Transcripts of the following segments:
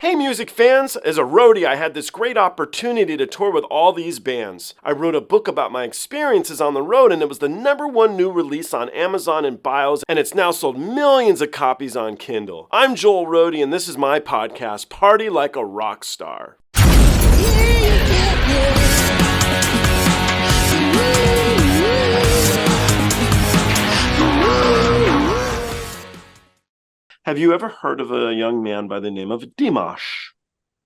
Hey music fans! As a roadie, I had this great opportunity to tour with all these bands. I wrote a book about my experiences on the road, and it was the #1 new release on Amazon and Bios, and it's now sold millions of copies on Kindle. I'm Joel Roadie, and this is my podcast, Party Like a Rock Star. Have you ever heard of a young man by the name of DIMASH?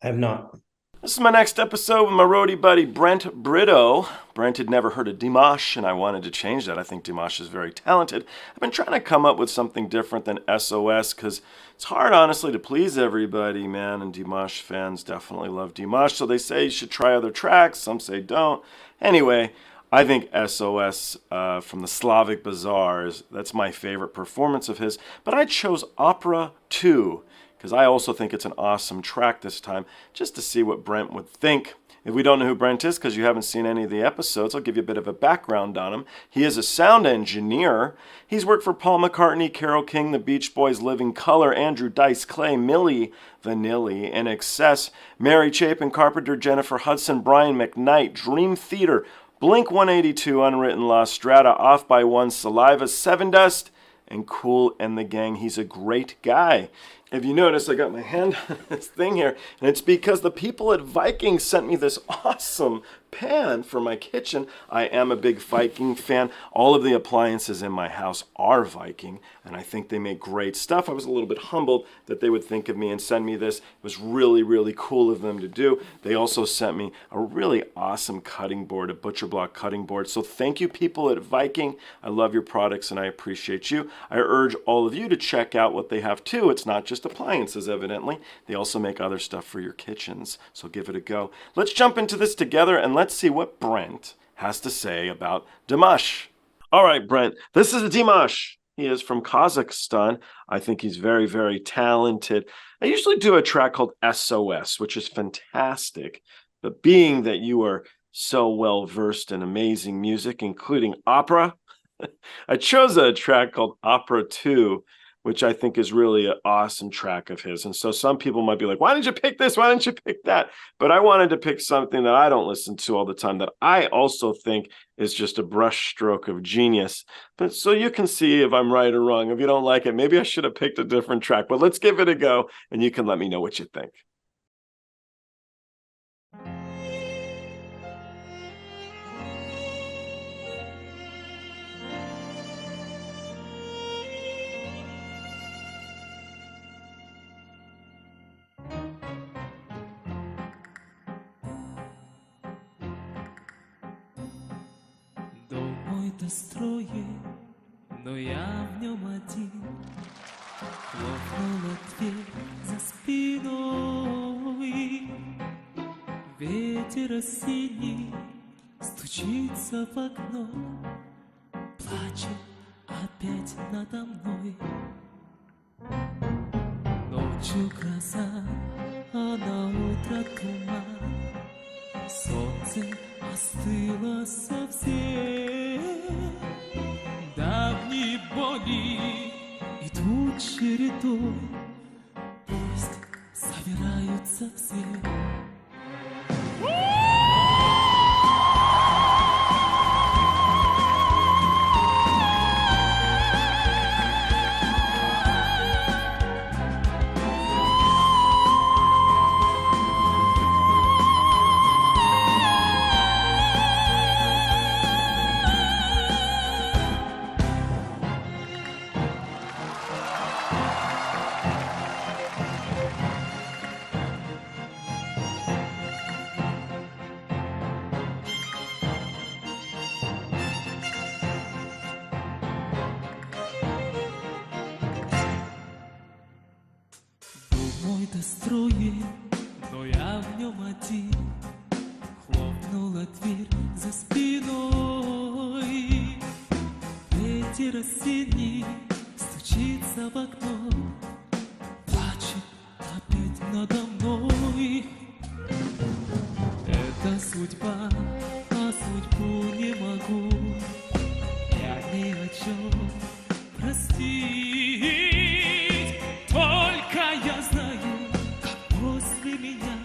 I have not. This is my next episode with my roadie buddy Brent Brito. Brent had never heard of DIMASH, and I wanted to change that. I think DIMASH is very talented. I've been trying to come up with something different than SOS because it's hard, honestly, to please everybody, man. And DIMASH fans definitely love DIMASH, so they say you should try other tracks. Some say don't. Anyway, I think SOS from the Slavic Bazaars, that's my favorite performance of his. But I chose Opera 2 because I also think it's an awesome track this time, just to see what Brent would think. If we don't know who Brent is because you haven't seen any of the episodes, I'll give you a bit of a background on him. He is a sound engineer. He's worked for Paul McCartney, Carole King, The Beach Boys, Living Colour, Andrew Dice Clay, Milli, Vanilli, INXS, Mary Chapin, Carpenter, Jennifer Hudson, Brian McKnight, Dream Theater, Blink 182, Unwritten, Lost, Strata, Off by One, Saliva, Sevendust, and Kool and the Gang. He's a great guy. If you notice, I got my hand on this thing here, and it's because the people at Viking sent me this awesome pan for my kitchen. I am a big Viking fan. All of the appliances in my house are Viking, and I think they make great stuff. I was a little bit humbled that they would think of me and send me this. It was really, really cool of them to do. They also sent me a really awesome cutting board, a butcher block cutting board. So thank you, people at Viking. I love your products, and I appreciate you. I urge all of you to check out what they have, too. It's not just appliances, evidently. They also make other stuff for your kitchens, so give it a go. Let's jump into this together, and let's see what Brent has to say about DIMASH. All right, Brent, this is DIMASH. He is from Kazakhstan. I think he's very, very talented. I usually do a track called SOS, which is fantastic, but being that you are so well versed in amazing music, including opera, I chose a track called Opera 2, which I think is really an awesome track of his. And so some people might be like, why didn't you pick this? Why didn't you pick that? But I wanted to pick something that I don't listen to all the time that I also think is just a brushstroke of genius. But so you can see if I'm right or wrong. If you don't like it, maybe I should have picked a different track. But let's give it a go, and you can let me know what you think. Мой-то строен, но я в нем один. Хлопнула дверь за спиной. Ветер осенний стучится в окно, плачет опять надо мной. Ночью гроза, а на утро туман. Солнце остыло совсем. Давние боли идут чередой. Пусть собираются все. Мой-то строен, но я в нем один. Хлопнула дверь за спиной. Ветер осенний стучится в окно, плачет опять надо мной. Это судьба, а судьбу не могу я ни о чем простить. Только я знаю, как после крылья меня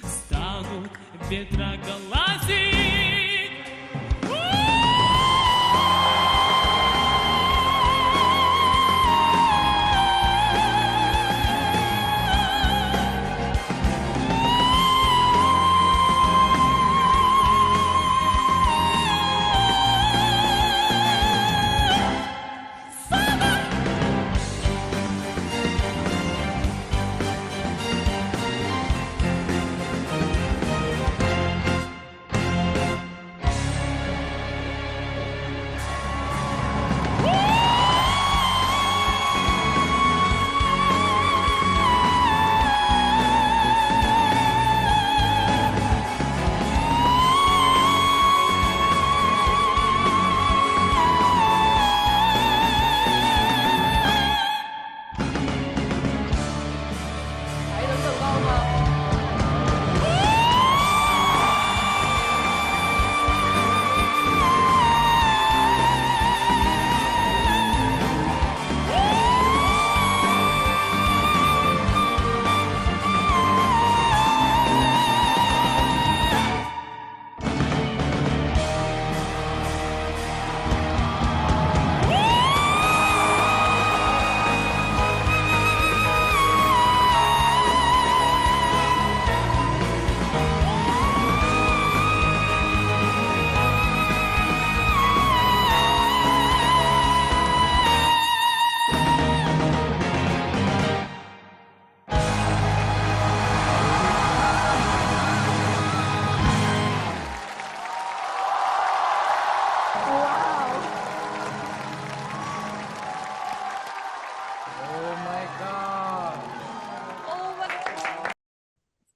станут ветра глазить.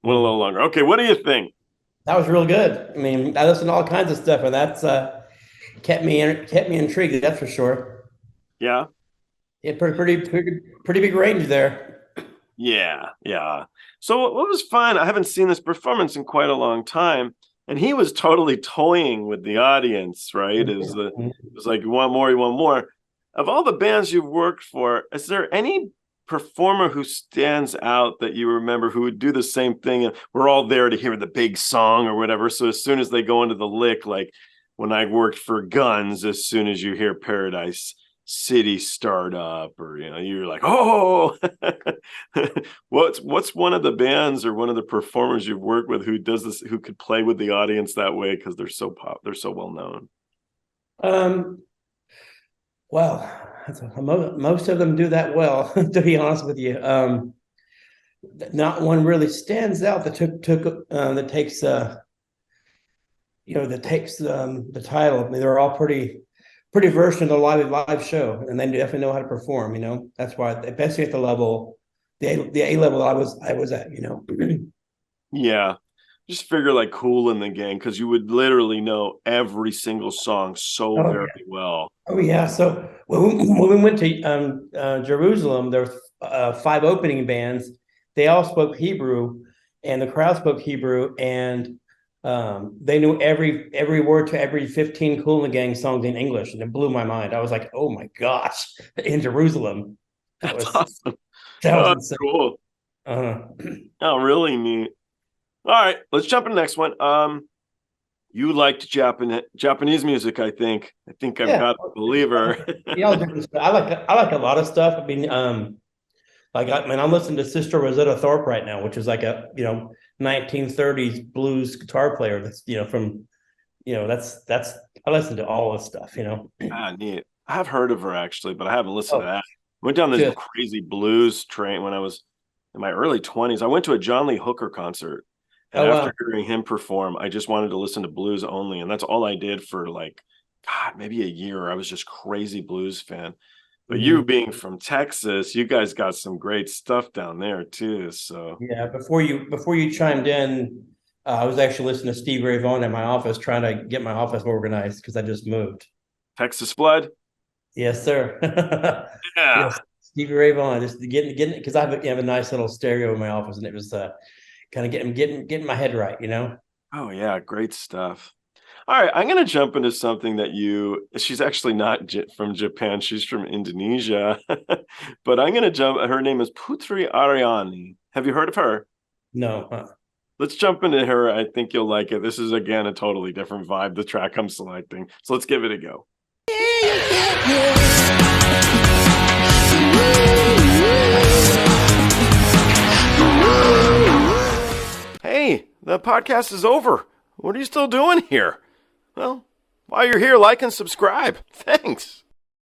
Went a little longer. Okay, what do you think? That was real good. I mean, I listened to all kinds of stuff, and that's kept me intrigued. That's for sure. Yeah. Yeah, pretty big range there. Yeah, yeah. So what was fun, I haven't seen this performance in quite a long time, and he was totally toying with the audience, right? It was like, you want more, you want more. Of all the bands you've worked for, is there any performer who stands out that you remember who would do the same thing? And we're all there to hear the big song or whatever. So as soon as they go into the lick, like when I worked for Guns, as soon as you hear Paradise City start up, or you're like, oh. what's one of the bands or one of the performers you've worked with who does this, who could play with the audience that way because they're so well known? Well, most of them do that well, to be honest with you. Not one really stands out that takes the title. I mean, they're all pretty versed in the live show, and they definitely know how to perform. That's why, especially at the level, the A level I was at. Yeah, just figure like Kool and the gang, because you would literally know every single song so very well. Oh yeah. So when we went to Jerusalem, there were 5 opening bands. They all spoke Hebrew, and the crowd spoke Hebrew, and they knew every word to every 15 Kool and the Gang songs in English, and it blew my mind. I was like, oh my gosh, in Jerusalem. That's awesome. That's cool. Oh, really neat. All right, let's jump into the next one. You liked Japanese music, I think. I've got a believer. Yeah, I like a lot of stuff. I mean, I'm listening to Sister Rosetta Tharpe right now, which is like a 1930s blues guitar player. That's that's I listen to all this stuff. Neat. I've heard of her actually, but I haven't listened to that. I went down this crazy blues train when I was in my early 20s. I went to a John Lee Hooker concert. And after hearing him perform, I just wanted to listen to blues only. And that's all I did for maybe a year. I was just crazy blues fan. But you being from Texas, you guys got some great stuff down there too. So yeah, before you chimed in, I was actually listening to Stevie Ray Vaughan at my office, trying to get my office organized because I just moved. Texas Flood? Yes, sir. Yeah. Yes, Stevie Ray Vaughan, just getting because I have a nice little stereo in my office, and it was kind of getting my head right, Oh yeah, great stuff. All right, I'm going to jump into something that she's actually not from Japan, she's from Indonesia. But I'm going to jump, her name is Putri Ariani. Have you heard of her? No. Let's jump into her. I think you'll like it. This is, again, a totally different vibe, the track I'm selecting. So let's give it a go. Hey, the podcast is over. What are you still doing here? Well, while you're here, like and subscribe. Thanks.